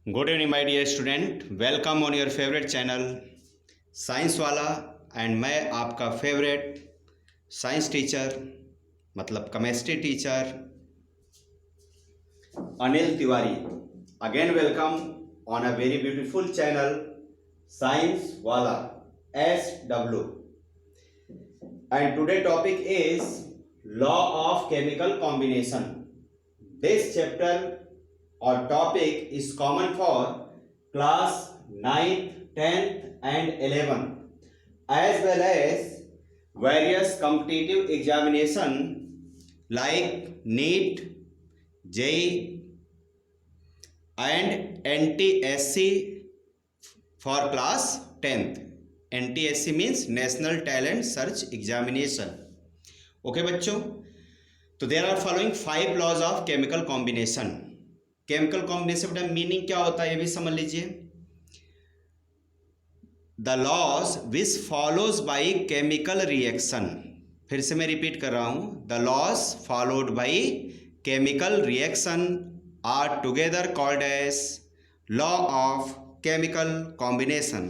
Good evening my dear student, welcome on your favourite channel science वाला। एंड मैं आपका फेवरेट साइंस टीचर मतलब chemistry teacher Anil Tiwari. Again welcome on a very beautiful channel science वाला SW। And today topic is law of chemical combination. This chapter or topic is common for class 9th, 10th and 11th as well as various competitive examination like NEET, JEE and NTSC for class 10th. NTSC means National Talent Search Examination. Okay बच्चों, तो there are following 5 laws of chemical combination. Chemical combination का meaning क्या होता है ये भी समझ लीजिए। The laws which follows by chemical reaction. फिर से मैं रिपीट कर रहा हूं, the laws followed by chemical reaction are together called as law of chemical combination.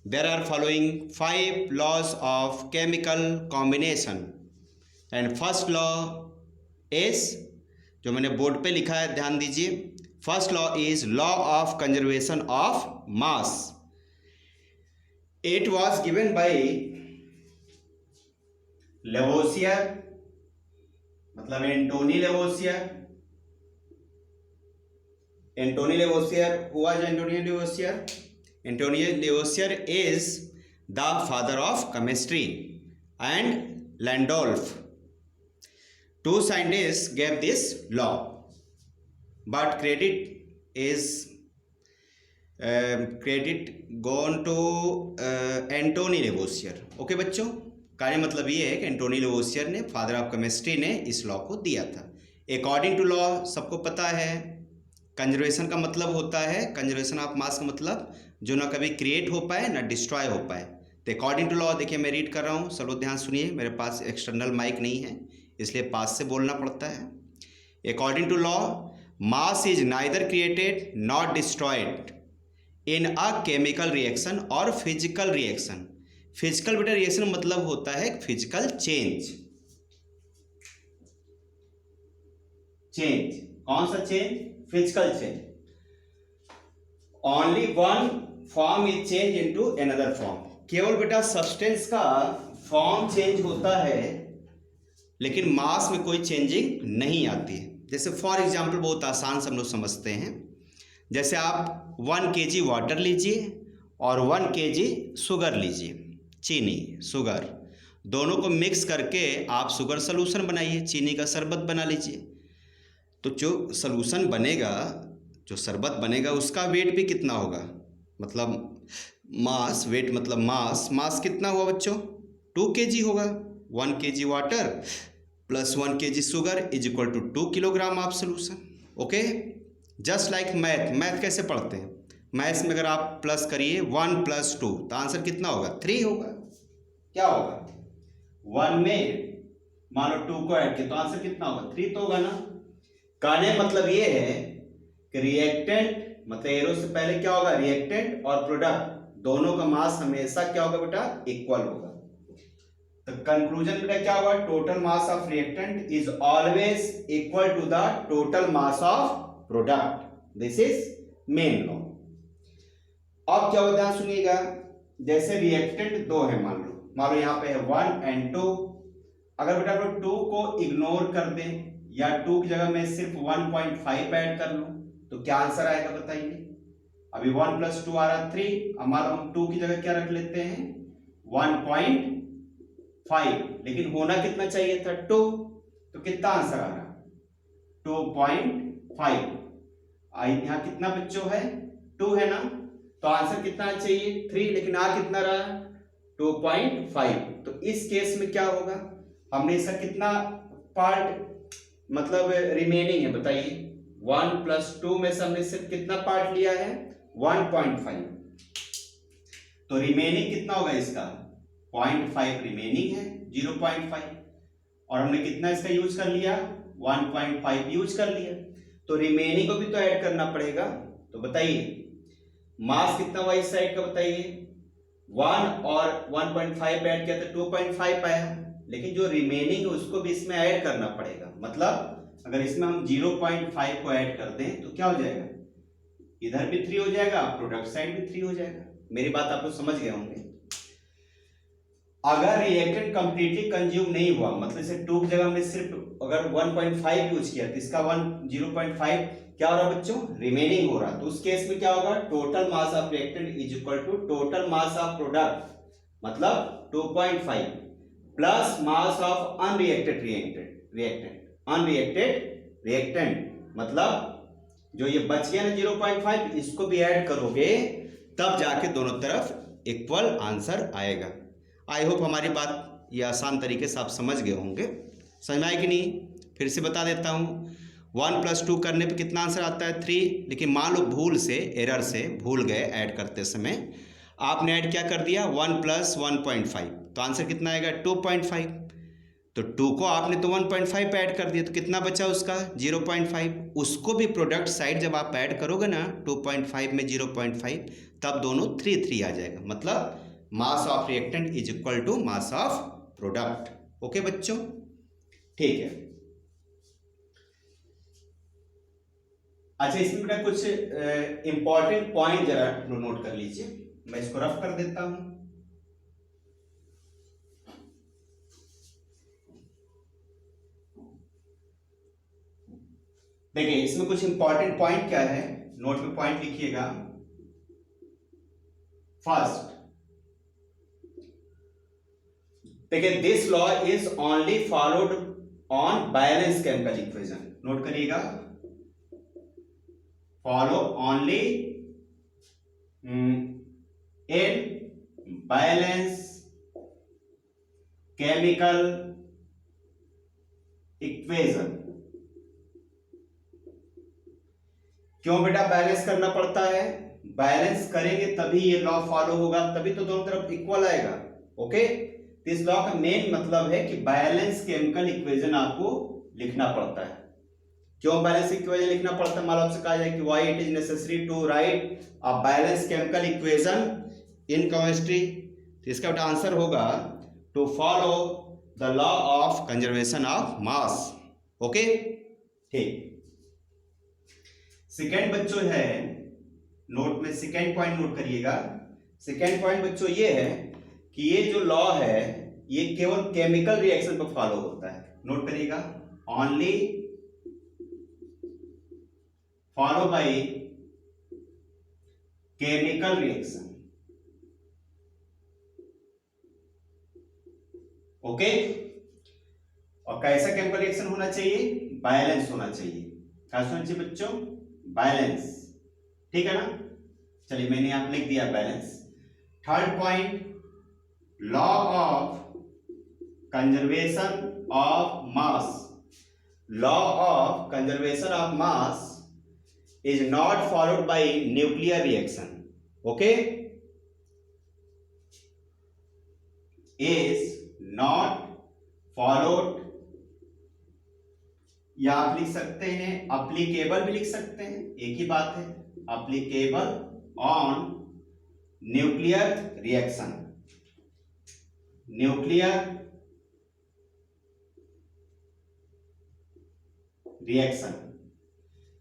There are following 5 laws of chemical combination and first law is, जो मैंने board पे लिखा है ध्यान दीजिए। First law is law of conservation of mass. It was given by Lavoisier, मतलब Antoine Lavoisier. Antoine Lavoisier, who was Antoine Lavoisier? Antoine Lavoisier is the father of chemistry and Landolt. Two scientists gave this law, but credit gone to Antoine Lavoisier. Okay बच्चों, का मतलब ये है कि Antoine Lavoisier ने, father of chemistry ने इस law को दिया था। अकॉर्डिंग टू लॉ सबको पता है कंजर्वेशन का मतलब होता है, कंजर्वेशन ऑफ मास का मतलब जो ना कभी क्रिएट हो पाए ना डिस्ट्रॉय हो पाए। तो अकॉर्डिंग टू लॉ देखिए मैं रीड कर रहा हूँ, सब लोग ध्यान सुनिए। मेरे पास एक्सटर्नल माइक नहीं है इसलिए पास से बोलना पड़ता है। According to law mass is neither created not destroyed in a chemical reaction और फिजिकल रिएक्शन। फिजिकल बेटा रिएक्शन मतलब होता है फिजिकल चेंज। चेंज कौन सा change? Physical change. Only one form is change into another form. केवल बेटा सब्सटेंस का फॉर्म चेंज होता है लेकिन मास में कोई चेंजिंग नहीं आती है। जैसे फॉर एग्जाम्पल बहुत आसान से हम लोग समझते हैं, जैसे आप 1 kg वाटर लीजिए और 1 kg शुगर लीजिए, चीनी शुगर दोनों को मिक्स करके आप शुगर सलूशन बनाइए, चीनी का शरबत बना लीजिए। तो जो सलूशन बनेगा, जो शरबत बनेगा उसका वेट भी कितना होगा, मतलब मास, वेट मतलब मास कितना हुआ बच्चों? 2 kg होगा। 1 kg water plus 1 kg sugar is equal to 2 kilogram of solution. Okay, just like math कैसे पढ़ते हैं? मैथ्स में अगर आप प्लस करिए 1 + 2 तो आंसर कितना होगा? 3 होगा। क्या होगा? 1 में मान लो 2 को ऐड किया तो आंसर कितना होगा? 3 तो होगा ना। कहने मतलब ये है कि रिएक्टेंट मतलब एरो से पहले क्या होगा? रिएक्टेंट और प्रोडक्ट दोनों का मास हमेशा क्या होगा बेटा? इक्वल होगा। तो कंक्लूजन बेटा क्या होगा? Total mass of reactant is always equal to the total mass of product. This is main law. अब क्या होता है सुनिएगा, जैसे रिएक्टेंट 2 है, मान लो यहाँ पे है 1 और 2। अगर बेटा हम लोग 2 को इग्नोर कर दें या 2 की जगह में सिर्फ 1.5 ऐड कर लूं तो क्या आंसर आएगा बताइए? अभी 1 + 2 आ रहा 3। अब मान लो हम 2 की जगह क्या रख लेते हैं? 1.5, लेकिन होना कितना चाहिए था? 2। तो कितना आंसर आ रहा? 2.5। यहाँ कितना बच्चों है? 2 है ना, तो आंसर कितना चाहिए? 3, लेकिन आ कितना रहा? 2.5। तो इस केस में क्या होगा? हमने इसका कितना पार्ट मतलब रिमेनिंग है बताइए? 1 + 2 में से हमने सिर्फ कितना पार्ट लिया है? 1.5। तो रिमेनिंग कितना होगा इसका? 0.5 रिमेनिंग है, 0.5। और हमने कितना इसका यूज कर लिया? 1.5 यूज कर लिया। तो रिमेनिंग को भी तो ऐड करना पड़ेगा। तो बताइए मास कितना हुआ इस साइड का, बताइए 1 और 1.5 ऐड किया तो 2.5 आया, लेकिन जो रिमेनिंग है उसको भी इसमें ऐड करना पड़ेगा। मतलब अगर इसमें हम 0.5 को ऐड कर दें तो क्या हो जाएगा, इधर भी 3 हो जाएगा, प्रोडक्ट साइड भी 3 हो जाएगा। मेरी बात आप लोग समझ गए होंगे। अगर रिएक्टेंट कंप्लीटली कंज्यूम नहीं हुआ, मतलब इसे 2 की जगह हमने सिर्फ अगर 1.5 यूज किया तो इसका 0.5 क्या हो रहा है बच्चों, रिमेनिंग हो रहा। तो उस केस में क्या होगा, total mass of reactant is equal to total mass of product, मतलब 2.5 plus mass of unreacted reactant मतलब जो ये बच गया ना 0.5, इसको भी ऐड करोगे तब जाके दोनों तरफ इक्वल आंसर आएगा। आई होप हमारी बात ये आसान तरीके से आप समझ गए होंगे। समझ में आए कि नहीं, फिर से बता देता हूँ। 1 + 2 करने पे कितना आंसर आता है 3, लेकिन मान लो भूल से एरर से भूल गए ऐड करते समय, आपने ऐड क्या कर दिया 1 + 1.5, तो आंसर कितना आएगा 2.5। तो 2 को आपने तो 1.5 पे ऐड कर दिया तो कितना बचा उसका 0.5, उसको भी प्रोडक्ट साइड जब आप ऐड करोगे ना 2.5 में 0.5 तब दोनों 3 आ जाएगा। मतलब mass of reactant is equal to mass of product. Okay बच्चों, ठीक है। अच्छा, इसमें बेटा कुछ इंपॉर्टेंट पॉइंट जरा नोट कर लीजिए, मैं इसको रफ कर देता हूं। देखिए इसमें कुछ इंपॉर्टेंट पॉइंट क्या है, नोट में पॉइंट लिखिएगा। फर्स्ट, देखिए this law is only followed on balance chemical equation. Note करिएगा, follow only in balance chemical equation. क्यों बेटा बैलेंस करना पड़ता है, बैलेंस करेंगे तभी ये लॉ फॉलो होगा, तभी तो दोनों तरफ इक्वल आएगा। ओके, इस लॉ का मेन मतलब है कि बैलेंस केमिकल इक्वेशन आपको लिखना पड़ता है। क्यों बैलेंस इक्वेशन लिखना पड़ता है, मालूम से कहा जाए कि why it is necessary to write a balance chemical equation in chemistry. तो इसका आंसर होगा to follow the law of conservation of mass. Okay, ठीक। सेकेंड बच्चों है, नोट में सेकेंड पॉइंट नोट करिएगा। सेकेंड पॉइंट बच्चों ये है कि ये जो लॉ है ये केवल केमिकल रिएक्शन पर फॉलो होता है। नोट करिएगा, only follow by chemical reaction. Okay, और कैसा केमिकल रिएक्शन होना चाहिए, बैलेंस होना चाहिए। क्या होना चाहिए बच्चों, बैलेंस। ठीक है ना, चलिए मैंने यहां लिख दिया balance. Third point, law of conservation of mass. Law of conservation of mass is not followed by nuclear reaction. Okay, is not followed, या आप लिख सकते हैं अप्लीकेबल भी लिख सकते हैं, एक ही बात है, applicable on nuclear reaction. Nuclear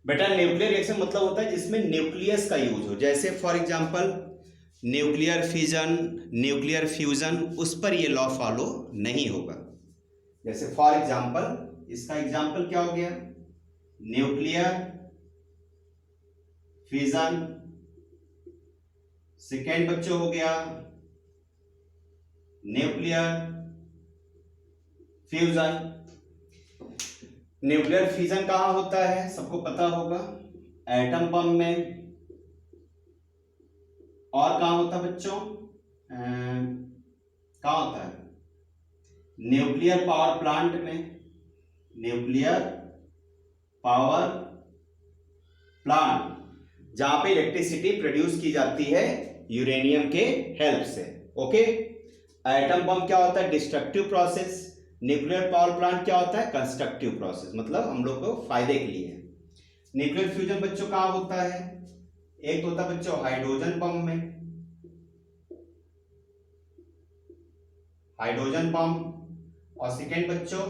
बेटा न्यूक्लियर रिएक्शन मतलब होता है जिसमें न्यूक्लियस का यूज हो, जैसे for example nuclear fission, nuclear fusion, उस पर ये लॉ फॉलो नहीं होगा। जैसे फॉर एग्जांपल, इसका एग्जांपल क्या हो गया, न्यूक्लियर फिजन। सेकेंड बच्चों हो गया न्यूक्लियर फ्यूजन। न्यूक्लियर फिजन कहां होता है, सबको पता होगा, एटम बम में। और कहां होता है बच्चों, कहां होता है, न्यूक्लियर पावर प्लांट में। न्यूक्लियर पावर प्लांट, जहां पे इलेक्ट्रिसिटी प्रोड्यूस की जाती है यूरेनियम के हेल्प से। ओके, एटम बम क्या होता है, destructive process. Nuclear power plant क्या होता है, कंस्ट्रक्टिव प्रोसेस, मतलब हम लोग को फायदे के लिए। न्यूक्लियर फ्यूजन बच्चों कहां होता है, एक तो होता है बच्चों हाइड्रोजन पंप में, हाइड्रोजन पंप, और सेकेंड बच्चों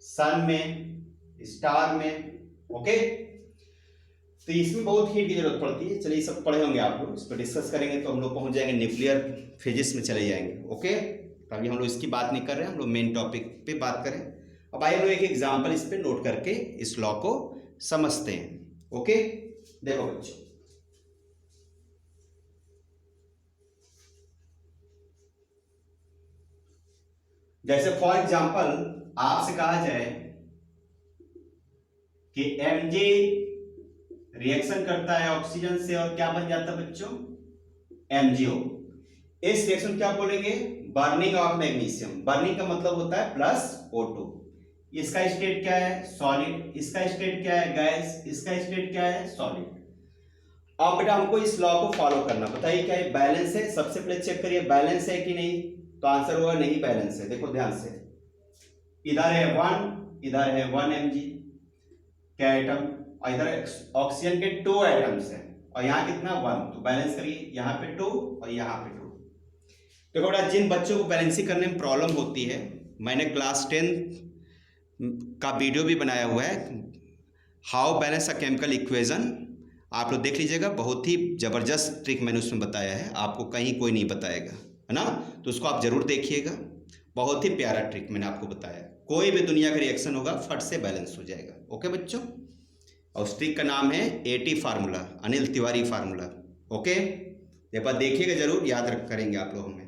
सन में, स्टार में। ओके, तो इसमें बहुत हीट की जरूरत पड़ती है। चलिए सब पढ़े होंगे आप लोग, इस पर डिस्कस करेंगे तो हम लोग पहुंच जाएंगे न्यूक्लियर फिजिक्स में चले जाएंगे। ओके, तो अभी हम लोग इसकी बात नहीं कर रहे हैं, हम लोग मेन टॉपिक पे बात करें। अब आइए हम लोग एक एग्जाम्पल इस पे नोट करके इस लॉ को समझते हैं। ओके, देखो बच्चों, जैसे फॉर एग्जाम्पल आपसे कहा जाए कि Mg रिएक्शन करता है ऑक्सीजन से और क्या बन जाता है बच्चों, MgO। इस रिएक्शन क्या बोलेंगे, बर्निंग ऑफ मैग्नीशियम। बर्निंग का मतलब होता है प्लस O2। इसका स्टेट क्या है, सॉलिड। इसका स्टेट क्या है, गैस। इसका स्टेट क्या है, सॉलिड। अब बेटा हमको इस लॉ को फॉलो करना, बताइए क्या ये बैलेंस है। सबसे पहले चेक करिए बैलेंस है कि नहीं, तो आंसर होगा नहीं बैलेंस है। देखो ध्यान से, इधर है 1, इधर है 1 Mg क्या एटम, और इधर ऑक्सीजन के 2 एटम्स हैं, और यहाँ कितना 1, तो बैलेंस करिए, यहाँ पे 2 और यहाँ पे 2। देखो बेटा जिन बच्चों को बैलेंसिंग करने में प्रॉब्लम होती है, मैंने क्लास 10 का वीडियो भी बनाया हुआ है, how balance a chemical equation. आप लोग देख लीजिएगा, बहुत ही ज़बरदस्त ट्रिक मैंने उसमें बताया है, आपको कहीं कोई नहीं बताएगा, है ना। तो उसको आप ज़रूर देखिएगा, बहुत ही प्यारा ट्रिक मैंने आपको बताया। कोई भी दुनिया का रिएक्शन होगा फट से बैलेंस हो जाएगा। ओके बच्चों, और उस ट्रिक का नाम है AT formula, Anil Tiwari formula. Okay, एक बार देखिएगा जरूर, याद रख करेंगे आप लोग हमें।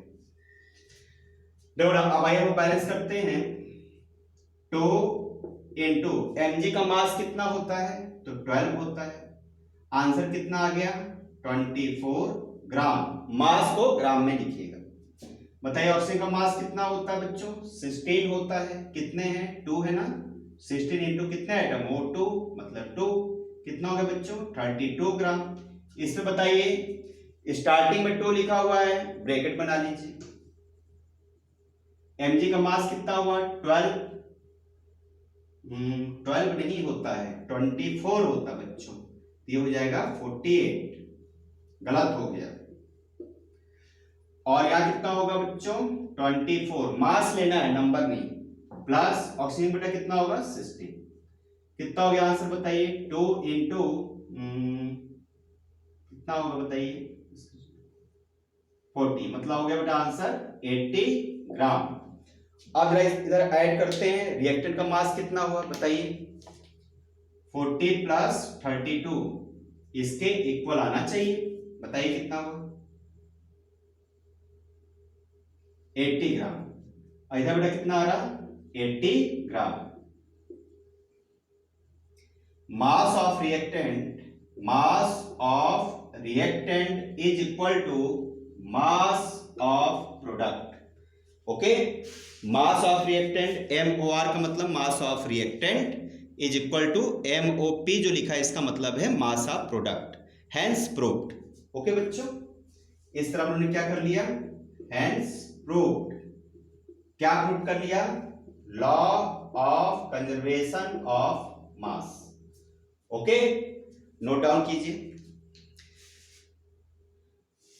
देखो अब आइए हम बैलेंस करते हैं। 2 इंटू Mg का मास कितना होता है, तो 12 होता है। आंसर कितना आ गया, 24 ग्राम। मास को ग्राम में लिखिएगा। बताइए ऑक्सीजन का मास कितना होता है बच्चों, 16 होता है। कितने हैं, 2 है ना। 16 इंटू कितने आइटम, O2 मतलब 2, कितना हो गया बच्चों, 32 ग्राम। इसमें बताइए स्टार्टिंग में 2 लिखा हुआ है, ब्रैकेट बना लीजिए। Mg का मास कितना हुआ, 12। 12 नहीं होता है, 24 होता है बच्चों, ये हो जाएगा 48, गलत हो गया। और यहां कितना होगा बच्चों, 24। मास लेना है, नंबर नहीं। प्लस ऑक्सीजन बेटा कितना होगा, 16। कितना हो गया आंसर बताइए, 2 इंटू कितना होगा बताइए, 40, मतलब हो गया बेटा आंसर 80 ग्राम। अब इधर ऐड करते हैं, रिएक्टेंट का मास कितना हुआ बताइए, 40 प्लस 32, इसके इक्वल आना चाहिए। बताइए कितना हुआ, 80 ग्राम। और इधर बेटा कितना आ रहा, 80 gram. Mass of reactant is equal to mass of product. Okay, mass of reactant MOR का मतलब mass of reactant is equal to MOP जो लिखा है इसका मतलब है mass of product, hence proved. Okay बच्चों, इस तरह हमने क्या कर लिया, हैंस प्रूव्ड। क्या प्रूव कर लिया, law of conservation of mass. Okay, note down कीजिए।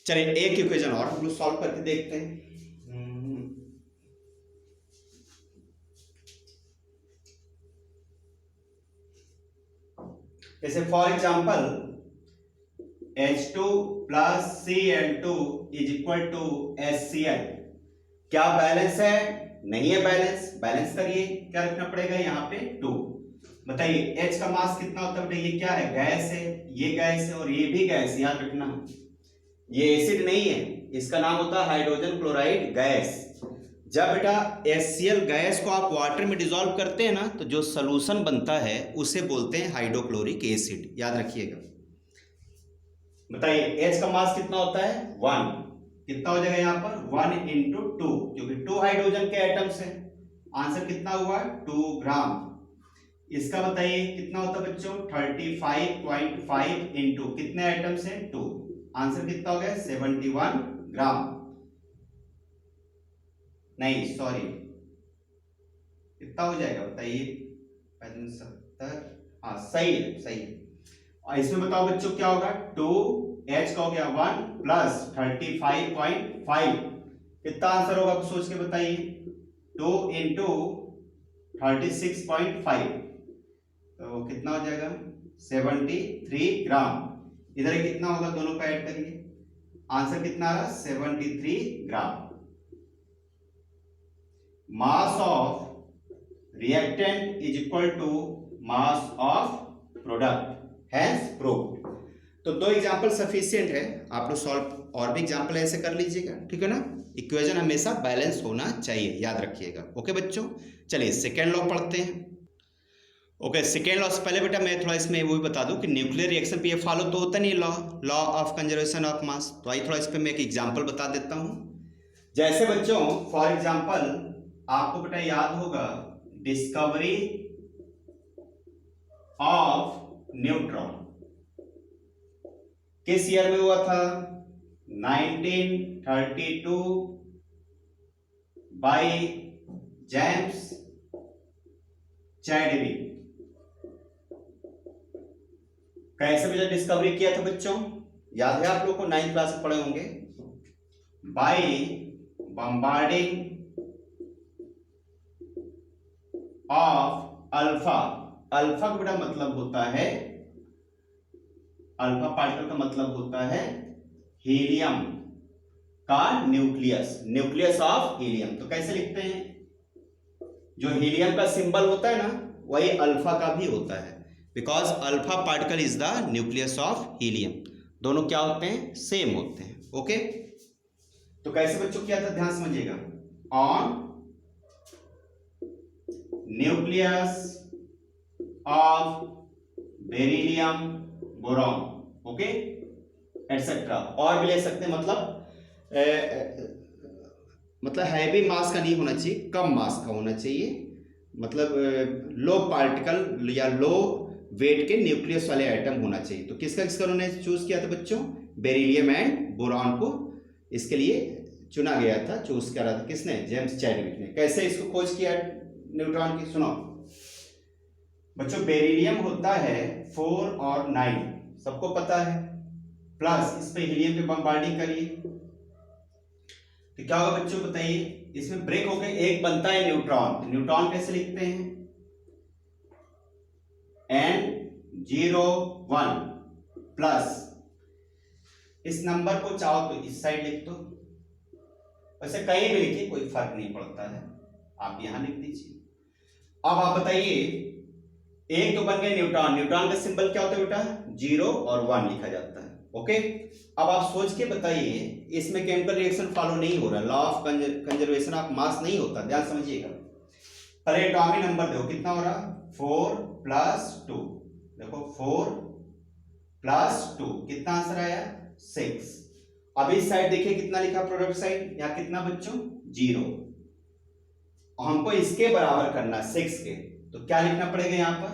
चलिए एक इक्वेशन और हम लोग सॉल्व करके देखते हैं। जैसे for example H2 plus Cl2 is equal to HCl। क्या बैलेंस है, नहीं है बैलेंस। बैलेंस करिए, क्या रखना पड़ेगा यहाँ पे 2। बताइए H का मास कितना होता है बेटा, ये क्या है, गैस है, ये गैस है और ये भी गैस, याद रखना। ये एसिड नहीं है, इसका नाम होता है हाइड्रोजन क्लोराइड गैस। जब बेटा HCl गैस को आप वाटर में डिसॉल्व करते हैं ना, तो जो सॉल्यूशन बनता है उसे बोलते हैं हाइड्रोक्लोरिक एसिड, याद रखिएगा। बताइए H का मास कितना होता है, 1। कितना हो जाएगा यहाँ पर, 1 इंटू 2, क्योंकि 2 हाइड्रोजन के एटम्स हैं। आंसर कितना हुआ, 2 ग्राम। इसका बताइए कितना होता है बच्चों, 35.5 इंटू कितने आइटम्स हैं, 2। आंसर कितना हो गया, 71 ग्राम। नहीं सॉरी, कितना हो जाएगा बताइए, 75। हाँ सही है, सही है। और इसमें बताओ बच्चों क्या होगा, 2h का हो गया 1 प्लस 35.5, कितना आंसर होगा सोच के बताइए, 2 इंटू 36.5, तो कितना हो जाएगा 73 ग्राम। इधर कितना होगा, दोनों को ऐड करिए, आंसर कितना आ रहा 73 gram. Mass of reactant is equal to mass of product, hence proved. तो दो एग्जांपल सफिशिएंट है, आप लोग सॉल्व और भी एग्जांपल ऐसे कर लीजिएगा, ठीक है ना। इक्वेशन हमेशा बैलेंस होना चाहिए, याद रखिएगा। ओके बच्चों, चलिए सेकेंड लॉ पढ़ते हैं। ओके, सेकेंड लॉ से पहले बेटा मैं थोड़ा इसमें वो भी बता दूं कि न्यूक्लियर रिएक्शन पे ये फॉलो तो होता नहीं लॉ ऑफ कंजर्वेशन ऑफ मास। तो आइए थोड़ा इस पे मैं एक एग्जांपल बता देता हूं। जैसे बच्चों फॉर एग्जांपल आपको बेटा याद होगा डिस्कवरी ऑफ न्यूट्रॉन किस ईयर में हुआ था, 1932 बाय जेम्स चैडविक। कैसे मुझे डिस्कवरी किया था बच्चों, याद है आप लोग को, 9th क्लास में पढ़े होंगे, by bombarding of alpha. Alpha का बेटा मतलब होता है, अल्फा पार्टिकल का मतलब होता है हीलियम का न्यूक्लियस, न्यूक्लियस ऑफ हीलियम। तो कैसे लिखते हैं, जो हीलियम का सिंबल होता है ना वही अल्फा का भी होता है, because alpha particle is the nucleus of helium. दोनों क्या होते हैं, सेम होते हैं। ओके, तो कैसे बच्चों किया था ध्यान समझिएगा, on nucleus of beryllium boron, okay etcetera. और भी ले सकते हैं, मतलब हैवी मास का नहीं होना चाहिए, कम मास का होना चाहिए, मतलब लो पार्टिकल या लो वेट के न्यूक्लियस वाले आइटम होना चाहिए। तो किसका उन्होंने चूज किया था बच्चों, बेरिलियम एंड बोरॉन को इसके लिए चुना गया था, चूज करा था किसने, जेम्स चैडविक ने। कैसे इसको खोज किया न्यूट्रॉन की, सुनो बच्चों, बेरिलियम होता है 4 और 9, सबको पता है, प्लस इस पे हीलियम पे बम्बार्डिंग करिए तो क्या होगा बच्चों बताइए, इसमें ब्रेक होकर एक बनता है न्यूट्रॉन। तो न्यूट्रॉन कैसे लिखते हैं, N01 प्लस, इस नंबर को चाहो तो इस साइड लिख दो, वैसे कहीं भी लिखिए कोई फर्क नहीं पड़ता है, आप यहां लिख दीजिए। अब आप बताइए, एक तो बन गया न्यूट्रॉन, न्यूट्रॉन का सिंबल क्या होता है बेटा, 0 और 1 लिखा जाता है। ओके, अब आप सोच के बताइए, इसमें केमिकल रिएक्शन फॉलो नहीं हो रहा, लॉ ऑफ कंजर्वेशन ऑफ मास नहीं होता, ध्यान समझिएगा। पहले एटॉमिक नंबर देखो कितना हो रहा, 4 प्लस 2, देखो 4 प्लस 2 कितना आंसर आया 6। अब इस साइड देखिए कितना लिखा प्रोडक्ट साइड, यहाँ कितना बच्चों 0, हमको इसके बराबर करना 6 के, तो क्या लिखना पड़ेगा, यहाँ पर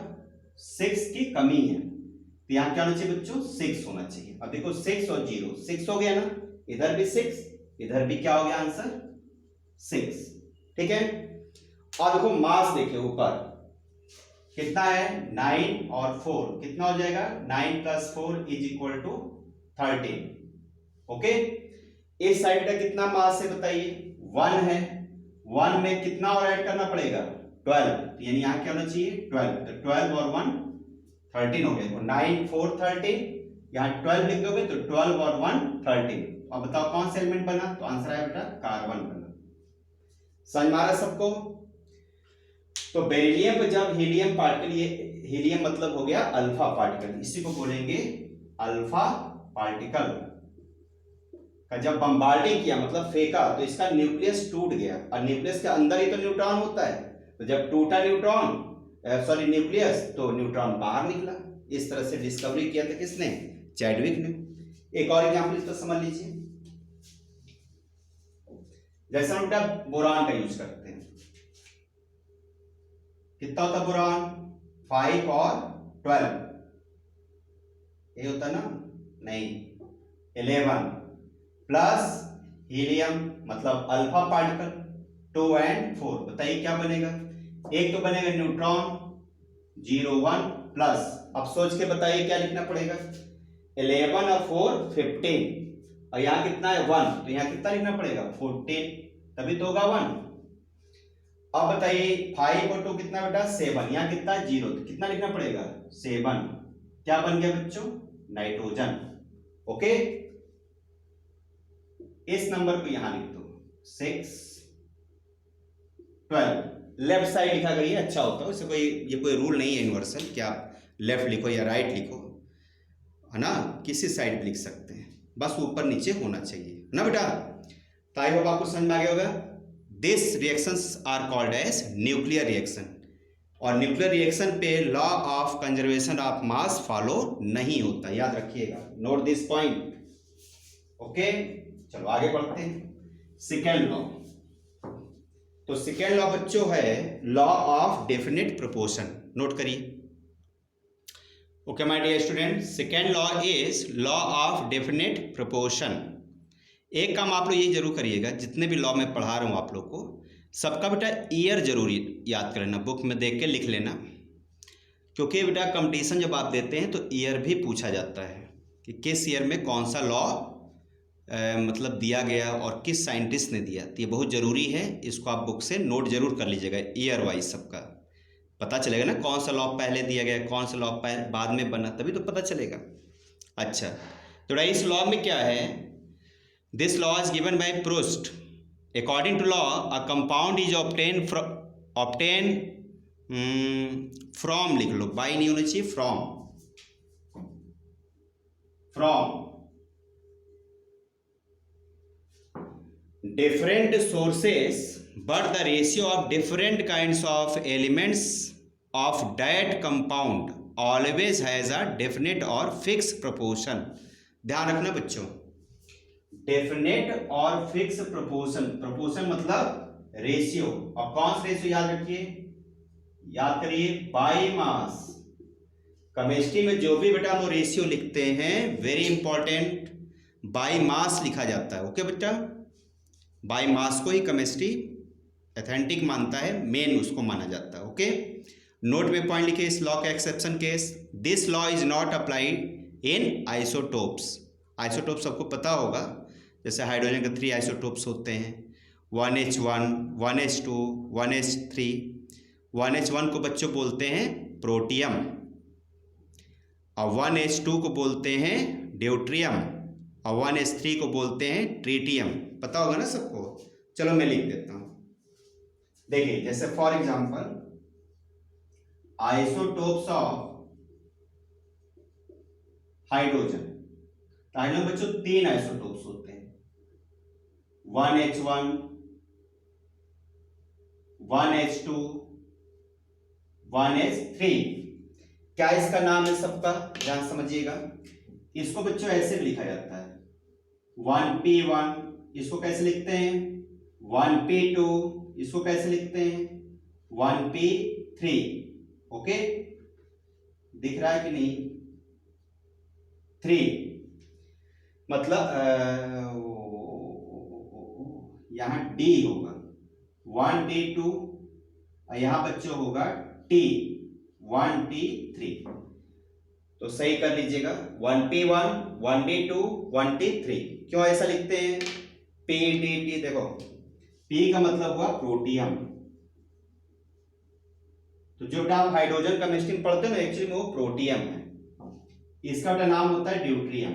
6 की कमी है, तो यहाँ क्या होना चाहिए बच्चों 6 होना चाहिए। अब देखो 6 और 0, 6 हो गया ना, इधर भी 6, इधर भी क्या हो गया आंसर 6, ठीक है। और देखो मास देखिए ऊपर कितना है 9 और 4, कितना हो जाएगा 9 plus 4 is equal to 13। Okay, इस साइड का कितना मास है बताइए 1 है, 1 में कितना और ऐड करना पड़ेगा 12, यानी यहाँ क्या होना चाहिए 12, तो 12 और 1 13 हो गए, तो 9 4 13, यहाँ 12 लिख दोगे तो 12 और 1 13। अब बताओ कौन सा एलिमेंट बना, तो आंसर आया बेटा कार्बन बना। समझ में आ रहा सबको। तो बेरिलियम पे जब हीलियम पार्टिकल, ये हीलियम मतलब हो गया अल्फा पार्टिकल, इसी को बोलेंगे अल्फा पार्टिकल का जब बम्बार्डिंग किया मतलब फेंका, तो इसका न्यूक्लियस टूट गया, और न्यूक्लियस के अंदर ही तो न्यूट्रॉन होता है, तो जब टूटा न्यूक्लियस तो न्यूट्रॉन बाहर निकला। इस तरह से डिस्कवरी किया था किसने, चैडविक ने। एक और एग्जांपल इसको समझ लीजिए, जैसे हम बोरान का यूज करते हैं, कितना होता बोरान 5 और 12, ये होता ना, नहीं 11 प्लस हीलियम मतलब अल्फा पार्टिकल 2 और 4, बताइए क्या बनेगा, एक तो बनेगा न्यूट्रॉन 0 1 प्लस, अब सोच के बताइए क्या लिखना पड़ेगा, 11 और 4 15, और यहाँ कितना है 1, तो यहाँ कितना लिखना पड़ेगा 14, तभी तो होगा 1। अब बताइए 5 और 2 कितना बेटा 7, यहाँ कितना 0, तो कितना लिखना पड़ेगा 7, क्या बन गया बच्चों नाइट्रोजन। ओके, इस नंबर को यहां लिख दो 6 12, लेफ्ट साइड लिखा करिए, अच्छा होता है, इससे कोई ये कोई रूल नहीं है यूनिवर्सल कि आप लेफ्ट लिखो या राइट लिखो, है ना, किसी साइड पे लिख सकते हैं, बस ऊपर नीचे होना चाहिए ना बेटा। तो आई होप आपको समझ में आ गया होगा। This reactions are called as nuclear reaction, और न्यूक्लियर रिएक्शन पे law of conservation of mass follow नहीं होता, याद रखिएगा, नोट दिस पॉइंट। ओके, चलो आगे बढ़ते हैं। सेकेंड लॉ, तो सेकेंड लॉ बच्चों है law of definite proportion, note करिए। Okay my dear student, second law is law of definite proportion. एक काम आप लोग ये जरूर करिएगा, जितने भी लॉ मैं पढ़ा रहा हूँ आप लोग को, सबका बेटा ईयर जरूर याद कर लेना, बुक में देख के लिख लेना, क्योंकि बेटा कंपटीशन जब आप देते हैं तो ईयर भी पूछा जाता है कि किस ईयर में कौन सा लॉ मतलब दिया गया और किस साइंटिस्ट ने दिया, तो ये बहुत ज़रूरी है, इसको आप बुक से नोट जरूर कर लीजिएगा, ईयर वाइज सबका पता चलेगा ना, कौन सा लॉ पहले दिया गया, कौन सा लॉ बाद में बना, तभी तो पता चलेगा। अच्छा, तो इस लॉ में क्या है, this law is given by Proust, according to law a compound is obtain from, लिख लो, बाई नहीं होना चाहिए, from different sources, but the ratio of different kinds of elements of that compound always has a definite or fixed proportion। ध्यान रखना बच्चों, definite और fix proportion, proportion मतलब रेशियो, और कौन सा रेशियो याद रखिए, याद करिए बाई मास। केमिस्ट्री में जो भी बेटा हम रेशियो लिखते हैं, वेरी इंपॉर्टेंट, बाई मास लिखा जाता है। ओके बेटा, बाई मास को ही केमिस्ट्री एथेंटिक मानता है, मेन उसको माना जाता है। ओके, नोट में पॉइंट लिखे इस लॉ का exception case, this law is not applied in isotopes. Isotope सबको पता होगा, जैसे हाइड्रोजन के 3 आइसोटोप्स होते हैं, 1H1, 1H2, 1H3। 1H1 को बच्चों बोलते हैं प्रोटियम, और 1H2 को बोलते हैं ड्यूट्रियम, और 1H3 को बोलते हैं ट्रीटियम। पता होगा ना सबको, चलो मैं लिख देता हूं, देखिए जैसे for example isotopes of hydrogen, hydrogen बच्चों 3 आइसोटोप्स होते हैं, 1H1, 1H2, 1H3। क्या इसका नाम है सबका, ध्यान समझिएगा, इसको बच्चों ऐसे भी लिखा जाता है 1P1, इसको कैसे लिखते हैं 1P2, इसको कैसे लिखते हैं 1P3। ओके, दिख रहा है कि नहीं, 3 मतलब यहां D होगा 1D2, और यहां बच्चों होगा T 1T3, तो सही कर लीजिएगा 1P1, 1D2, 1D3। क्यों ऐसा लिखते हैं, PDT, देखो P का मतलब हुआ प्रोटियम, तो जो आप हाइड्रोजन केमिस्ट्री में पढ़ते हो ना, एक्चुअली में वो प्रोटियम है, इसका नाम होता है ड्यूट्रियम,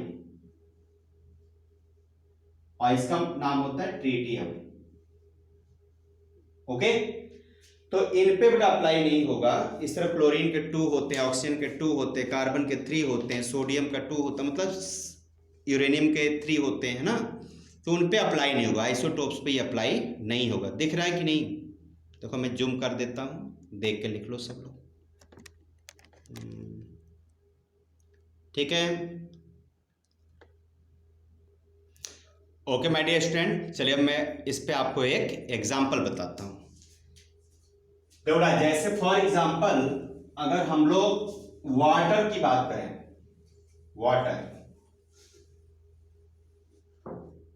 और इसका नाम होता है ट्रीटियम। ओके, तो इन पे बेटा अप्लाई नहीं होगा, इस तरह क्लोरीन के 2 होते हैं, ऑक्सीजन के 2 होते हैं, कार्बन के 3 होते हैं, सोडियम का 2 होता है, मतलब यूरेनियम के 3 होते हैं ना, तो उन पे अप्लाई नहीं होगा, आइसोटोप्स पे अप्लाई नहीं होगा। दिख रहा है कि नहीं, देखो मैं जूम कर देता हूँ, देख के लिख लो सब लोग, ठीक है। ओके माय डियर स्टूडेंट, चलिए अब मैं इस पे आपको एक एग्जांपल बताता हूँ। बेटा जैसे फॉर एग्जांपल अगर हम लोग वाटर की बात करें, वाटर,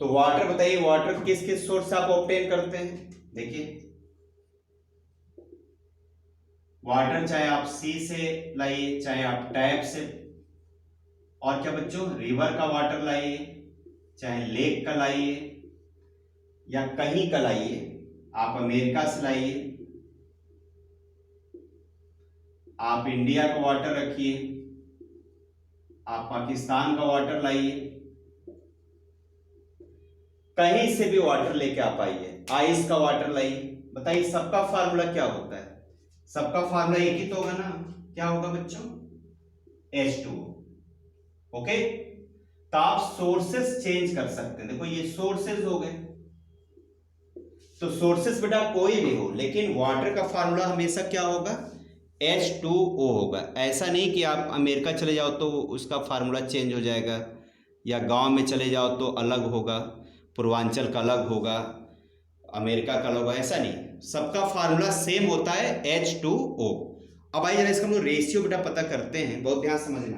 तो वाटर बताइए, वाटर किस किस सोर्स से आप ऑब्टेन करते हैं, देखिए वाटर चाहे आप सी से लाइए, चाहे आप टैप से, और क्या बच्चों, रिवर का वाटर लाइए, चाहे लेक का लाइए या कहीं का लाइए, आप अमेरिका से लाइए, आप इंडिया का वाटर रखिए, आप पाकिस्तान का वाटर लाइए, कहीं से भी वाटर लेके आप आइए, आइस का वाटर लाइए, बताइए सबका फार्मूला क्या होता है? सबका फार्मूला एक ही तो होगा ना, क्या होगा बच्चों? H2O। ओके, तो आप सोर्सेस चेंज कर सकते हैं। देखो ये सोर्सेस हो गए, तो सोर्सेस बेटा कोई भी हो, लेकिन वाटर का फार्मूला हमेशा क्या होगा? H2O होगा। ऐसा नहीं कि आप अमेरिका चले जाओ तो उसका फार्मूला चेंज हो जाएगा, या गांव में चले जाओ तो अलग होगा, पूर्वांचल का अलग होगा, अमेरिका का अलग होगा, ऐसा नहीं, सबका फार्मूला सेम होता है H2O। अब आइए जरा इसका हम लोग रेशियो बेटा पता करते हैं, बहुत ध्यान समझना।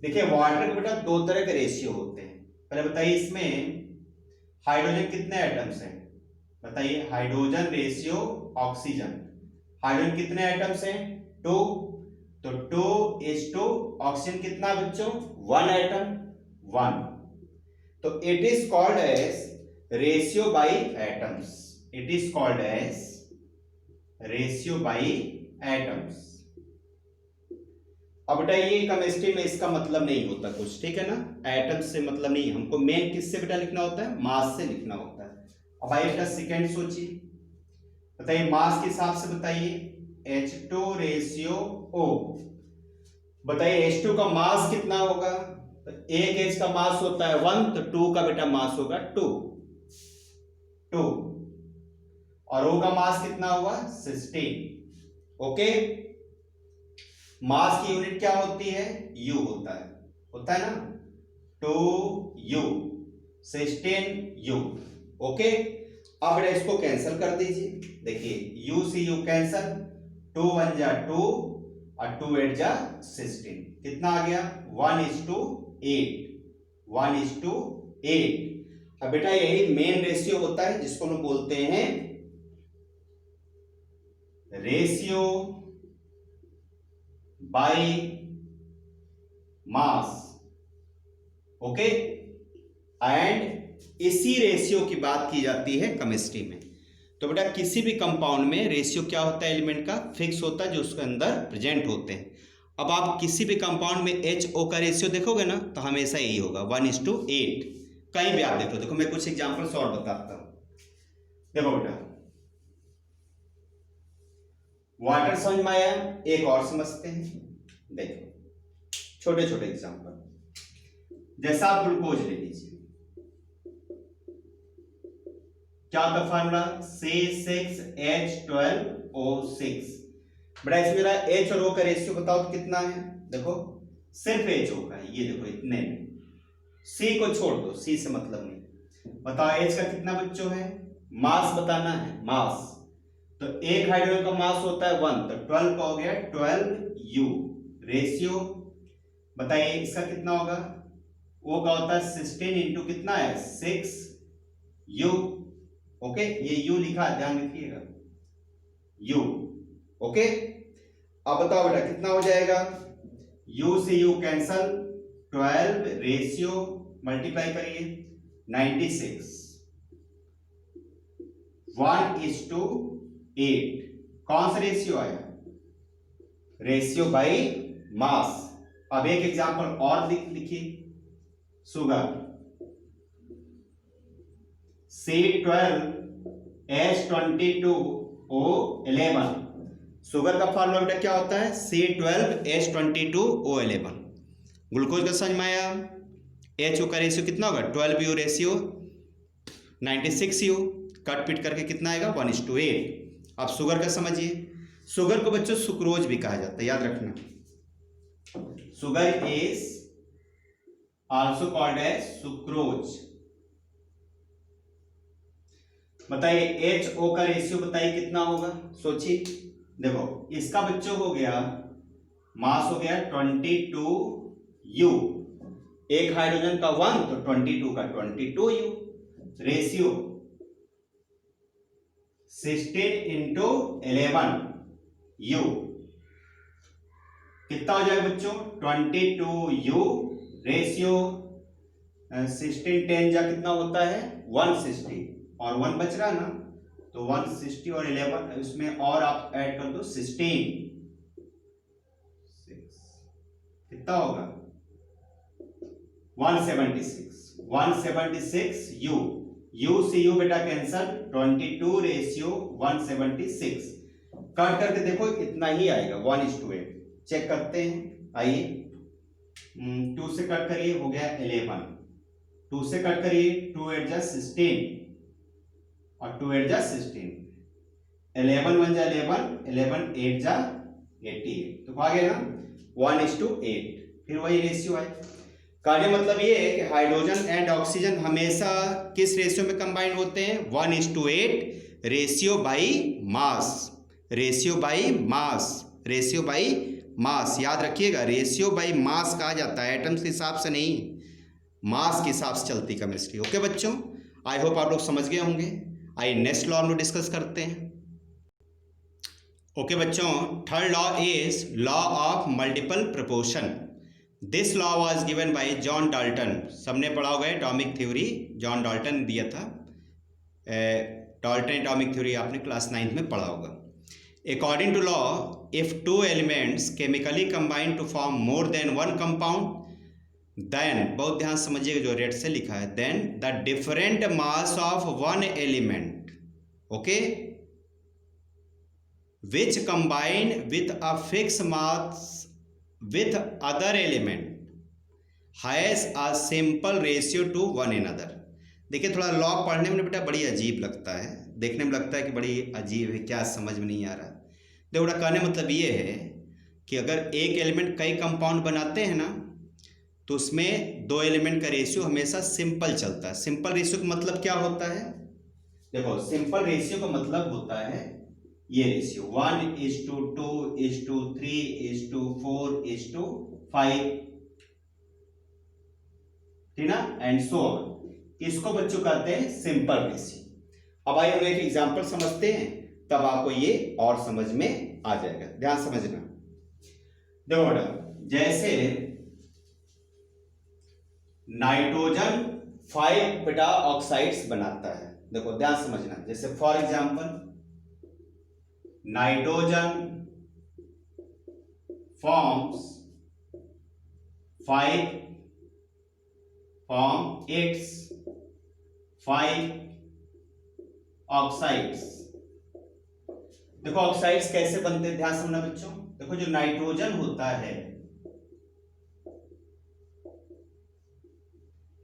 देखिए वाटर के बेटा दो तरह के रेशियो होते हैं। पहले बताइए इसमें हाइड्रोजन कितने एटम्स हैं? बताइए हाइड्रोजन रेशियो ऑक्सीजन, हाइड्रोजन कितने एटम्स हैं? 2, तो 2:2, ऑक्सीजन कितना बच्चों? 1 एटम, 1। तो it is called as ratio by atoms, it is called as ratio by atoms. अब बेटा ये केमिस्ट्री में इसका मतलब नहीं होता कुछ, ठीक है ना, एटम्स से मतलब नहीं, हमको मेन किससे बेटा लिखना होता है? मास से लिखना होता है। अब आइए बेटा सेकेंड सोचिए, बताइए मास के हिसाब से बताइए, H2 रेशियो O, बताइए H2 का मास कितना होगा? तो एक H का मास होता है 1, तो 2 का बेटा मास होगा 2, और O का मास कितना होगा? 16। ओके, मास की यूनिट क्या होती है? U होता है ना, 2U, 16U। ओके, अब इसको कैंसिल कर दीजिए, देखिए U से U कैंसिल, 2 1 जा 2 और 2 8 जा 16, कितना आ गया? 1:8, 1:8। अब बेटा यही मेन रेशियो होता है जिसको हम बोलते हैं ratio by mass. Okay, and इसी रेशियो की बात की जाती है केमिस्ट्री में। तो बेटा किसी भी कंपाउंड में रेशियो क्या होता है? एलिमेंट का फिक्स होता है जो उसके अंदर प्रेजेंट होते हैं। अब आप किसी भी कंपाउंड में HO का रेशियो देखोगे ना तो हमेशा यही होगा 1:8, कहीं भी आप देखो मैं कुछ एग्जांपल्स और बताता हूं। देखो बेटा वाटर समझ में आया, एक और समझते हैं। देखो छोटे छोटे एग्जांपल, जैसा आप ग्लूकोज ले लीजिए, क्या होता है फार्मूला? C6H12O6। बड़ा इसमें मेरा H और O का रेशियो बताओ तो कितना है? देखो सिर्फ HO का है, ये देखो इतने में, C को छोड़ दो, C से मतलब नहीं। बताओ H का कितना बच्चों है? मास बताना है, मास। तो एक हाइड्रोजन का मास होता है 1, तो 12 का हो गया 12U। रेशियो बताइए इसका कितना होगा? O का होता है 16 इंटू कितना है? 6U। ओके, ये U लिखा है, ध्यान रखिएगा, U। ओके, अब बताओ बेटा कितना हो जाएगा? U से U कैंसल, 12 रेशियो मल्टीप्लाई करिए 96, 1:8। कौन सा रेशियो आया? Ratio by mass. अब एक एग्जांपल और लिखिए, शुगर, C12H22O11। शुगर का फार्मूला बेटा क्या होता है? C12H22O11। ग्लूकोज का समझ में आया, HO का रेशियो कितना होगा? 12U रेशियो 96U, कट पिट करके कितना आएगा? 1:8। अब शुगर का समझिए, शुगर को बच्चों सुक्रोज भी कहा जाता है, याद रखना, sugar is also called as sucrose. बताइए HO का रेशियो बताइए कितना होगा? सोचिए, देखो इसका बच्चों हो गया मास हो गया 22U, एक हाइड्रोजन का 1 तो 22 का 22U। रेशियो 16 इंटू 11, U कितना हो जाएगा बच्चों 22U रेशियो 16 10 जा कितना होता है 160 और 1 बच रहा ना तो 160 और 11 इसमें और आप ऐड कर दो 16 कितना होगा 176 U से U बेटा कैंसल 22 रेशियो 176 कट करके देखो इतना ही आएगा 1:8 चेक करते हैं आइए 2 से कट करिए हो गया 11 2 से कट करिए 2 8 जा 16 और 2 8 जा 16 11 1 जा 11 11 8 जा 88 तो आ गया ना 1:8 फिर वही रेशियो है कहने मतलब ये है कि हाइड्रोजन एंड ऑक्सीजन हमेशा किस रेशियो में कंबाइन होते हैं 1:8 ratio by mass ratio by mass याद रखिएगा रेशियो बाई मास कहा जाता है एटम्स के हिसाब से नहीं मास के हिसाब से चलती केमिस्ट्री ओके बच्चों आई होप आप लोग समझ गए होंगे आइए नेक्स्ट लॉ हम लोग डिस्कस करते हैं ओके बच्चों third law is law of multiple proportion this law was given bye John Dalton सबने पढ़ा होगा एटॉमिक थ्योरी जॉन डाल्टन ने दिया था डाल्टन एटॉमिक थ्योरी आपने क्लास 9th में पढ़ा होगा according to law if two elements chemically combine to form more than one compound then बहुत ध्यान समझिएगा जो रेड से लिखा है then the different mass of one element okay which combine with a fixed mass with other element has a simple ratio to one another देखिए थोड़ा law पढ़ने में बेटा बड़ी अजीब लगता है देखने में लगता है कि बड़ी अजीब है क्या समझ में नहीं आ रहा देखो बेटा कहने मतलब ये है कि अगर एक एलिमेंट कई कंपाउंड बनाते हैं ना तो उसमें दो एलिमेंट का रेशियो हमेशा सिंपल चलता है सिंपल रेशियो का मतलब क्या होता है देखो सिंपल रेशियो का मतलब होता है ये रेशियो 1:2 3:4:5 ठीक ना एंड सो ऑन इसको बच्चों कहते हैं सिंपल रेशियो अब आइए हम एक एग्जांपल समझते हैं तब आपको ये और समझ में आ जाएगा ध्यान समझना देखो बेटा जैसे नाइट्रोजन 5 बेटा ऑक्साइड्स बनाता है देखो ध्यान समझना जैसे for example nitrogen forms 5 oxides देखो ऑक्साइड्स कैसे बनते हैं ध्यान समझना बच्चों देखो जो नाइट्रोजन होता है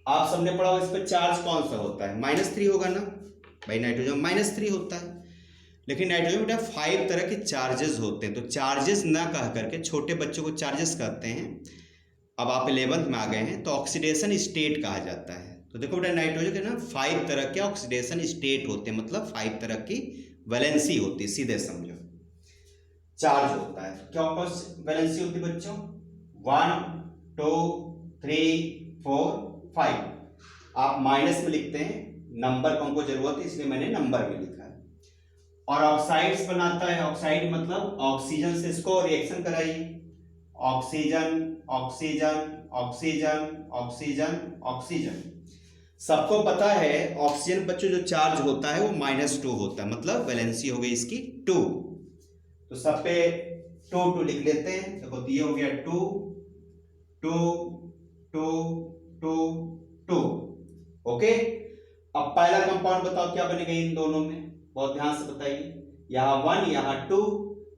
आप सबने पढ़ा होगा इस पर चार्ज कौन सा होता है -3 होगा ना भाई नाइट्रोजन -3 होता है लेकिन नाइट्रोजन बेटा 5 तरह के चार्जेस होते हैं तो चार्जेस ना कह करके छोटे बच्चों को चार्जेस कहते हैं अब आप 11th में आ गए हैं तो ऑक्सीडेशन स्टेट कहा जाता है तो देखो बेटा नाइट्रोजन के ना 5 तरह के ऑक्सीडेशन स्टेट होते हैं मतलब 5 तरह की वैलेंसी होती है सीधे समझो चार्ज होता है क्या वैलेंसी होती है बच्चों 1 2 3 4 5 आप माइनस में लिखते हैं नंबर को हमको जरूरत है इसलिए मैंने नंबर में लिखा है और ऑक्साइड्स बनाता है ऑक्साइड मतलब ऑक्सीजन से इसको रिएक्शन कराइए oxygen oxygen oxygen oxygen oxygen सबको पता है ऑक्सीजन बच्चों जो चार्ज होता है वो -2 होता है मतलब वैलेंसी हो गई इसकी 2 तो सब पे 2 लिख लेते हैं देखो ये हो गया 2 2 2 2 2 ओके अब पहला कंपाउंड बताओ क्या बनेगा इन दोनों में बहुत ध्यान से बताइए यहां 1 यहां 2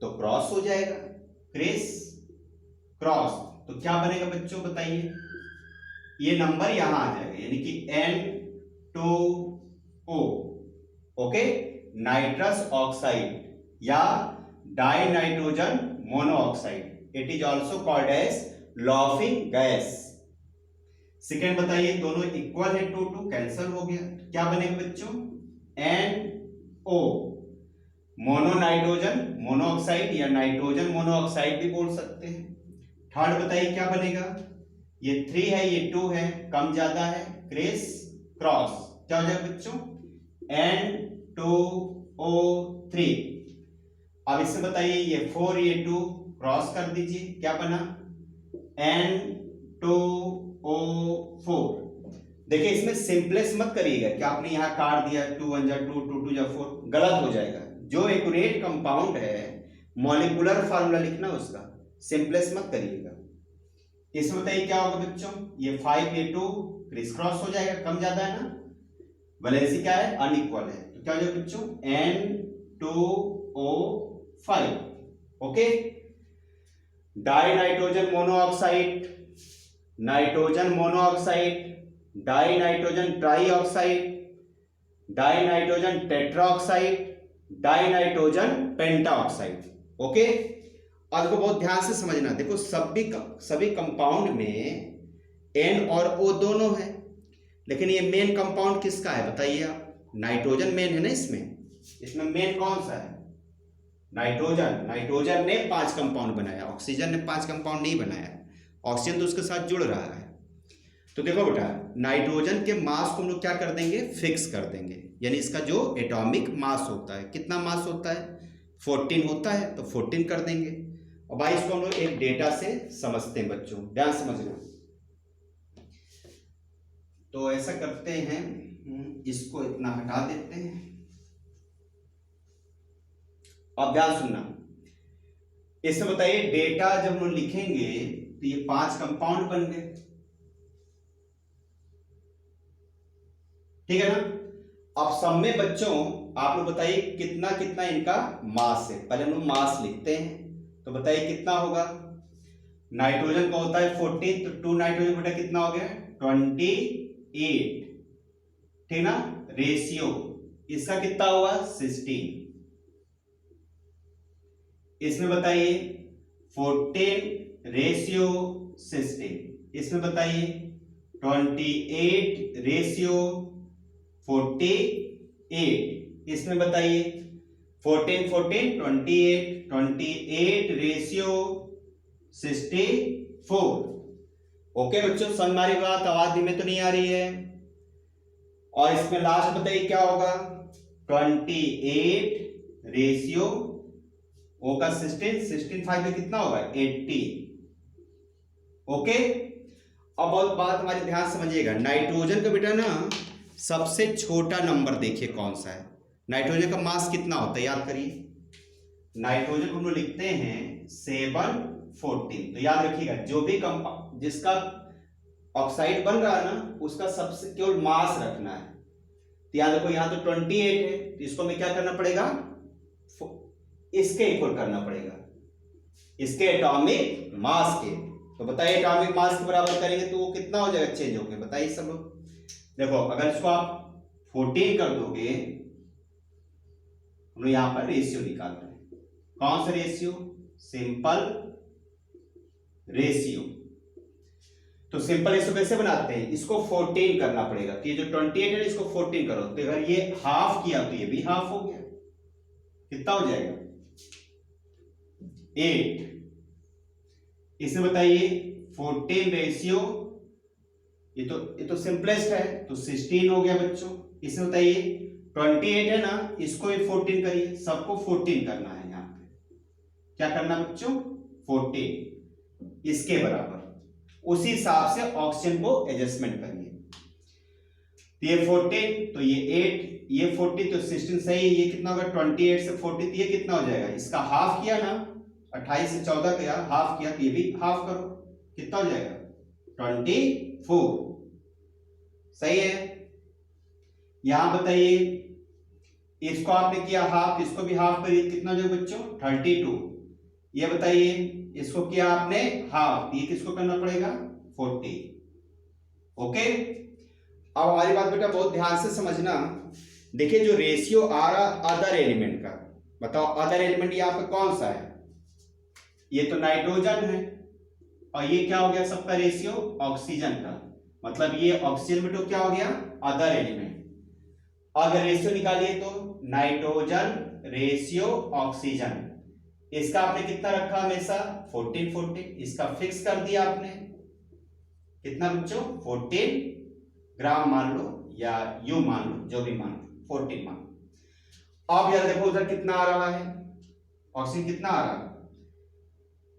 तो क्रॉस हो जाएगा क्रॉस तो क्या बनेगा बच्चों बताइए ये नंबर यहां आ जाएगा यानी कि N2O ओके नाइट्रस ऑक्साइड या dinitrogen monoxide it is also called as laughing gas second बताइए दोनों इक्वल है 2 2 कैंसिल हो गया क्या बनेगा बच्चों NO मोनो नाइट्रोजन मोनोऑक्साइड या नाइट्रोजन मोनोऑक्साइड भी बोल सकते हैं थर्ड बताइए क्या बनेगा ये 3 है ये 2 है कम ज्यादा है क्रॉस क्या हो जाएगा बच्चों N2O3 अब इससे बताइए ये 4 ये 2 क्रॉस कर दीजिए, क्या बना N2O4। देखिए इसमें सिंपलेस्ट मत करिएगा कि आपने यहाँ काट दिया 2 1 जा 2 2 2 जा 4, गलत हो जाएगा। जो एक्यूरेट कंपाउंड है मॉलिक्यूलर फार्मूला लिखना उसका, सिंपलेस्ट मत करिएगा। इसमें बताइए क्या होगा बच्चों, ये 5 ये 2 क्रिस क्रॉस हो जाएगा, कम ज्यादा है ना, वैलेंसी क्या है अनइक्वल है, तो क्या हो जाएगा बच्चों N2O5। Okay, die nitrogen monoxide, nitrogen monoxide, die nitrogen trioxide, die nitrogen tetroxide, die nitrogen pentoxide. Okay, और को बहुत ध्यान से समझना, देखो सभी कंपाउंड में N और O दोनों है, लेकिन ये मेन कंपाउंड किसका है बताइए आप, नाइट्रोजन मेन है ना इसमें मेन कौन सा है नाइट्रोजन। नाइट्रोजन ने 5 कंपाउंड बनाया, ऑक्सीजन ने 5 कंपाउंड नहीं बनाया, ऑक्सीजन तो उसके साथ जुड़ रहा है। तो देखो बेटा, नाइट्रोजन के मास को हम लोग क्या कर देंगे, फिक्स कर देंगे, यानी इसका जो एटॉमिक मास होता है, कितना मास होता है 14 होता है, तो 14 कर देंगे। और भाई इसको हम लोग एक डेटा से समझते हैं बच्चों, ध्यान समझना। तो ऐसा करते हैं, इसको इतना हटा देते हैं, अब ध्यान सुनना। इससे बताइए डेटा जब हम लिखेंगे तो ये 5 कंपाउंड बन गए, ठीक है ना। अब सब में बच्चों आप लोग बताइए कितना कितना इनका मास है, पहले हम लोग मास लिखते हैं, तो बताइए कितना होगा। नाइट्रोजन का होता है 14, तो 2 नाइट्रोजन बेटा कितना हो गया 28, ठीक ना। रेशियो इसका कितना हुआ 16। इसमें बताइए 14 रेशियो 16, इसमें बताइए 28 रेशियो 48, इसमें बताइए 14 14 28 रेशियो 64। ओके बच्चों, समझ में आ रही बात, आवाज धीमे तो नहीं आ रही है। और इसमें लास्ट बताइए क्या होगा 28 रेशियो ओ का 16 5 में कितना होगा 80। ओके, अब बहुत बात हमारी ध्यान समझिएगा, नाइट्रोजन का बेटा ना सबसे छोटा नंबर देखिए कौन सा है। नाइट्रोजन का मास कितना होता है याद करिए, नाइट्रोजन हम लोग लिखते हैं 714। तो याद रखिएगा जो भी कंपाउंड जिसका ऑक्साइड बन रहा है ना उसका सबसे केवल मास रखना है। तो याद रखो यहाँ तो 28 है, तो इसको हमें क्या करना पड़ेगा इसके इक्वल करना पड़ेगा, इसके एटॉमिक मास के। तो बताइए एटॉमिक मास के बराबर करेंगे तो वो कितना हो जाएगा चेंज होके, बताइए सब लोग। देखो अगर इसको आप 14 कर दोगे, हम लोग यहां पर रेशियो निकाल रहे हैं, कौन सा रेशियो सिंपल रेशियो। तो सिंपल रेशियो कैसे बनाते हैं, इसको 14 करना पड़ेगा, तो ये जो 28 है इसको 14 करो, तो अगर ये हाफ किया तो ये भी हाफ हो गया, कितना हो जाएगा 8। इसे बताइए 14 रेशियो, ये तो सिंपलेस्ट है, तो 16 हो गया बच्चों। इसे बताइए 28 है ना, इसको भी 14 करिए, सबको 14 करना है, यहाँ पे क्या करना बच्चों 14 इसके बराबर, उसी हिसाब से ऑक्सीजन को एडजस्टमेंट करिए। तो ये 14 तो ये 8, ये 40 तो 16 सही है, ये कितना होगा 28 से 40, तो ये कितना हो जाएगा, इसका हाफ किया ना 28 से 14 का हाफ किया, तो ये भी हाफ करो, कितना हो जाएगा 24, सही है। यहां बताइए इसको आपने किया हाफ, इसको भी हाफ करिए, कितना हो जाएगा बच्चों 32। ये बताइए इसको किया आपने हाफ, ये किसको करना पड़ेगा 40। ओके, अब हमारी बात बेटा बहुत ध्यान से समझना। देखिए जो रेशियो आ रहा अदर एलिमेंट का, बताओ अदर एलिमेंट यहाँ पे कौन सा है, ये तो नाइट्रोजन है, और ये क्या हो गया सबका रेशियो ऑक्सीजन का, मतलब ये ऑक्सीजन में तो क्या हो गया अदर एलिमेंट। अगर रेशियो निकालिए तो नाइट्रोजन रेशियो ऑक्सीजन, इसका आपने कितना रखा हमेशा 14 14, इसका फिक्स कर दिया आपने कितना बच्चों 14 ग्राम मान लो या यू मान लो, जो भी मान लो 14 मान लो। अब यार देखो उधर कितना आ रहा है ऑक्सीजन कितना आ रहा,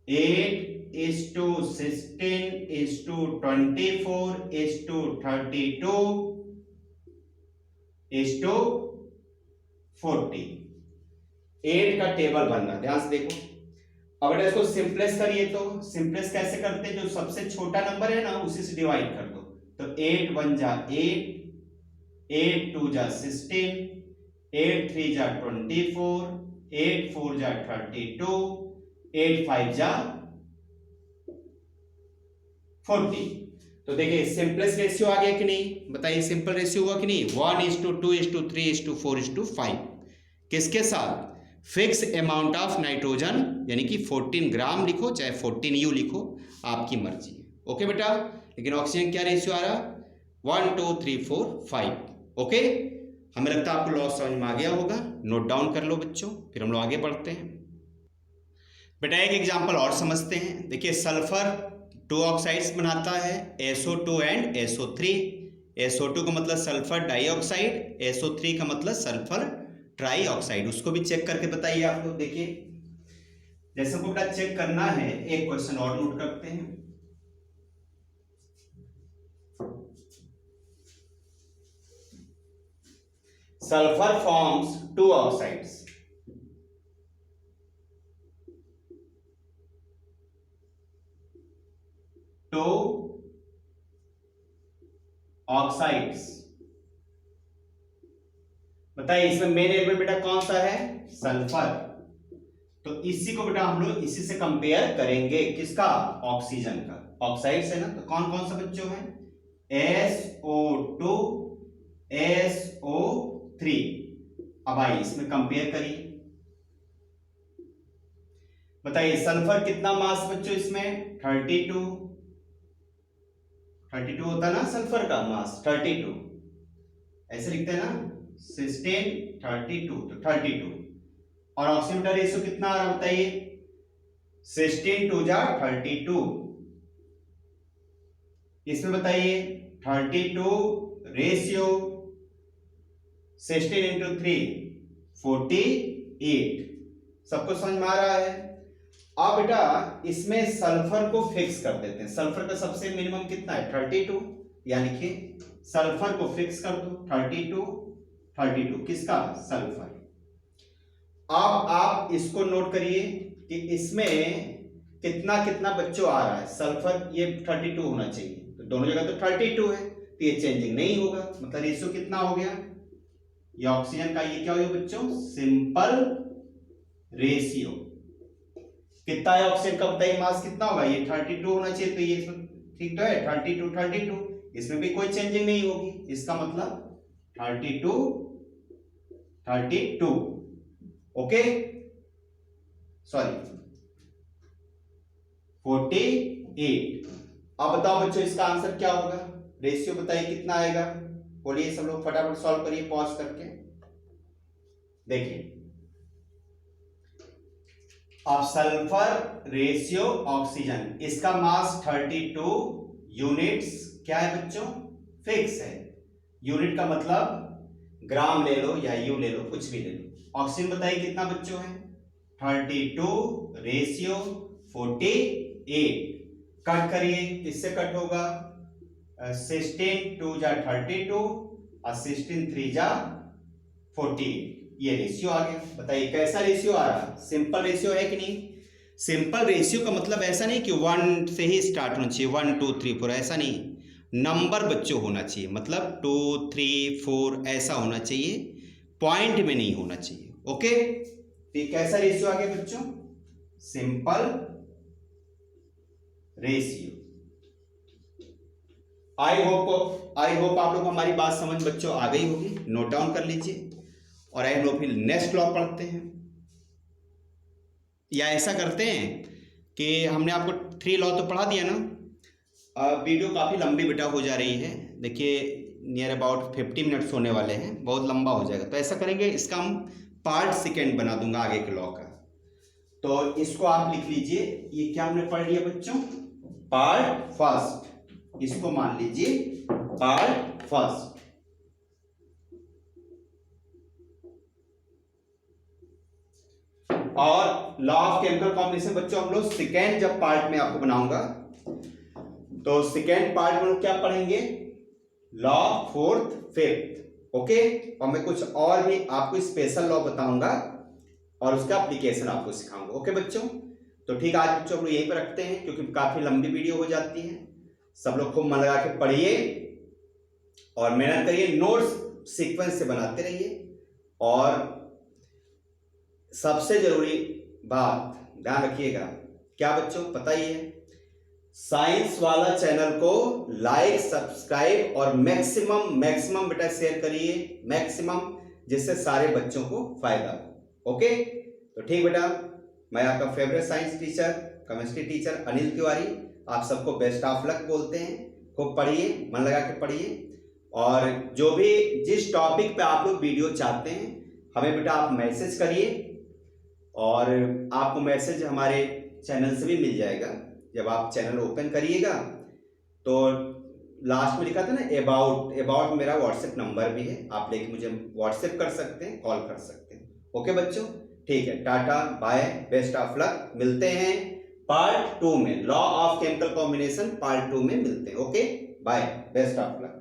8:16:24:32:40। 8 का टेबल बन रहा है, ध्यान से देखो। अब बेटा इसको सिंपलेस करिए, तो सिंपलेस कैसे करते हैं, जो सबसे छोटा नंबर है ना उसी से डिवाइड कर दो। तो 8 1 जा 8, 8 2 जा 16, 8 3 जा 24, 8 4 जा 32, 8 5 जा 40। तो देखिए सिंपलेस्ट रेशियो आ गया कि नहीं, बताइए सिंपल रेशियो हुआ कि नहीं, 1:2:3:3:4:5। किसके साथ, फिक्स अमाउंट ऑफ नाइट्रोजन, यानी कि 14 ग्राम लिखो चाहे 14 यू लिखो, आपकी मर्जी है। ओके बेटा, लेकिन ऑक्सीजन क्या रेशियो आ रहा, 1 2 3 4 5। ओके, हमें लगता है आपको लॉ समझ में आ गया होगा, नोट डाउन कर लो बच्चों, फिर हम लोग आगे बढ़ते हैं। बेटा एक एग्जांपल और समझते हैं। देखिए सल्फर 2 ऑक्साइड्स बनाता है, SO2 एंड SO3। SO2 का मतलब सल्फर डाइऑक्साइड, SO3 का मतलब सल्फर ट्राई ऑक्साइड। उसको भी चेक करके बताइए आप लोग। देखिए जैसे को बेटा चेक करना है, एक क्वेश्चन और नोट करते हैं। Sulphur forms 2 oxides, two oxides. बताइए इसमें मेन एलिमेंट बेटा कौन सा है, सल्फर। तो इसी को बेटा हम लोग इसी से कंपेयर करेंगे, किसका, ऑक्सीजन का। ऑक्साइड्स है ना, तो कौन कौन सा बच्चों है, SO2 SO3। अब आइए इसमें कंपेयर करिए। बताइए सल्फर कितना मास बच्चों इसमें, 32 होता है ना सल्फर का मास, 32 ऐसे लिखते हैं ना, 16 32, तो 32। और ऑक्सीजन का रेशियो कितना आ रहा बताइए, 16 2 जा 32। इसमें बताइए 32 रेशियो 16 इंटू 3 48। सबको समझ में आ रहा है। अब बेटा इसमें सल्फर को फिक्स कर देते हैं। सल्फर का सबसे मिनिमम कितना है, 32। यानी कि सल्फर को फिक्स कर दो, 32 किसका, सल्फर। अब आप इसको नोट करिए कि इसमें कितना कितना बच्चों आ रहा है, सल्फर ये 32 होना चाहिए, तो दोनों जगह तो 32 है, तो ये चेंजिंग नहीं होगा, मतलब रेशियो कितना हो गया, ये ऑक्सीजन का ये क्या हो गया बच्चों, सिंपल रेशियो। कितना है ऑक्सीजन का बताइए, मास कितना होगा, ये 32 होना चाहिए, तो ये ठीक तो है, 32 इसमें भी कोई चेंजिंग नहीं होगी, इसका मतलब 32 ओके, सॉरी 48। अब बताओ बच्चों इसका आंसर क्या होगा, रेशियो बताइए कितना आएगा, बोलिए सब लोग फटाफट सॉल्व करिए पॉज करके। देखिए अब सल्फर रेशियो ऑक्सीजन, इसका मास 32 यूनिट्स, क्या है बच्चों, फिक्स है। यूनिट का मतलब ग्राम ले लो या यू ले लो, कुछ भी ले लो। ऑक्सीजन बताइए कितना बच्चों है, 32 रेशियो 48। कट करिए, किससे कट होगा, 16 2 जा 32 और 16 3 जा 48, ये रेशियो आ गया। बताइए कैसा रेशियो आ रहा, सिंपल रेशियो है कि नहीं। सिंपल रेशियो का मतलब ऐसा नहीं कि 1 से ही स्टार्ट होना चाहिए, 1 2 3 4 ऐसा नहीं, नंबर बच्चों होना चाहिए, मतलब 2 3 4 ऐसा होना चाहिए, पॉइंट में नहीं होना चाहिए। ओके, तो कैसा रेशियो आ गया बच्चों, सिंपल रेशियो। आई होप आप लोग हमारी बात समझ बच्चों आ गई होगी, नोट डाउन कर लीजिए। और हम लोग फिर नेक्स्ट लॉ पढ़ते हैं, या ऐसा करते हैं कि हमने आपको 3 लॉ तो पढ़ा दिया ना, वीडियो काफ़ी लंबी बेटा हो जा रही है। देखिए नियर अबाउट 50 मिनट्स होने वाले हैं, बहुत लंबा हो जाएगा, तो ऐसा करेंगे इसका हम पार्ट सेकेंड बना दूंगा आगे के लॉ का। तो इसको आप लिख लीजिए, ये क्या हमने पढ़ लिया बच्चों, पार्ट फर्स्ट, इसको मान लीजिए पार्ट फर्स्ट। और लॉ ऑफ केमिकल कॉम्बिनेशन बच्चों हम लोग सेकेंड जब पार्ट में आपको बनाऊंगा तो सेकेंड पार्ट में लोग क्या पढ़ेंगे, लॉ फोर्थ फिफ्थ, ओके। और मैं कुछ और भी आपको स्पेशल लॉ बताऊंगा और उसका एप्लीकेशन आपको सिखाऊंगा, ओके बच्चों। तो ठीक, आज बच्चों हम लोग यहीं पर रखते हैं क्योंकि काफी लंबी वीडियो हो जाती है। सब लोग खूब मन लगा के पढ़िए और मेहनत करिए, नोट्स सीक्वेंस से बनाते रहिए। और सबसे जरूरी बात ध्यान रखिएगा, क्या बच्चों पता ही है, साइंस वाला चैनल को लाइक सब्सक्राइब और मैक्सिमम बेटा शेयर करिए, मैक्सिमम, जिससे सारे बच्चों को फायदा हो, ओके। तो ठीक बेटा, मैं आपका favourite science teacher, chemistry teacher Anil Tiwari आप सबको बेस्ट ऑफ लक बोलते हैं। खूब पढ़िए, मन लगा के पढ़िए और जो भी जिस टॉपिक पे आप लोग वीडियो चाहते हैं हमें बेटा आप मैसेज करिए और आपको मैसेज हमारे चैनल से भी मिल जाएगा। जब आप चैनल ओपन करिएगा तो लास्ट में लिखा था ना अबाउट मेरा व्हाट्सएप नंबर भी है, आप लेके मुझे व्हाट्सएप कर सकते हैं, कॉल कर सकते हैं, ओके बच्चों। ठीक है, tata bye, best of luck, मिलते हैं पार्ट 2 में, law of chemical combination part 2 में मिलते हैं, okay bye, best of luck.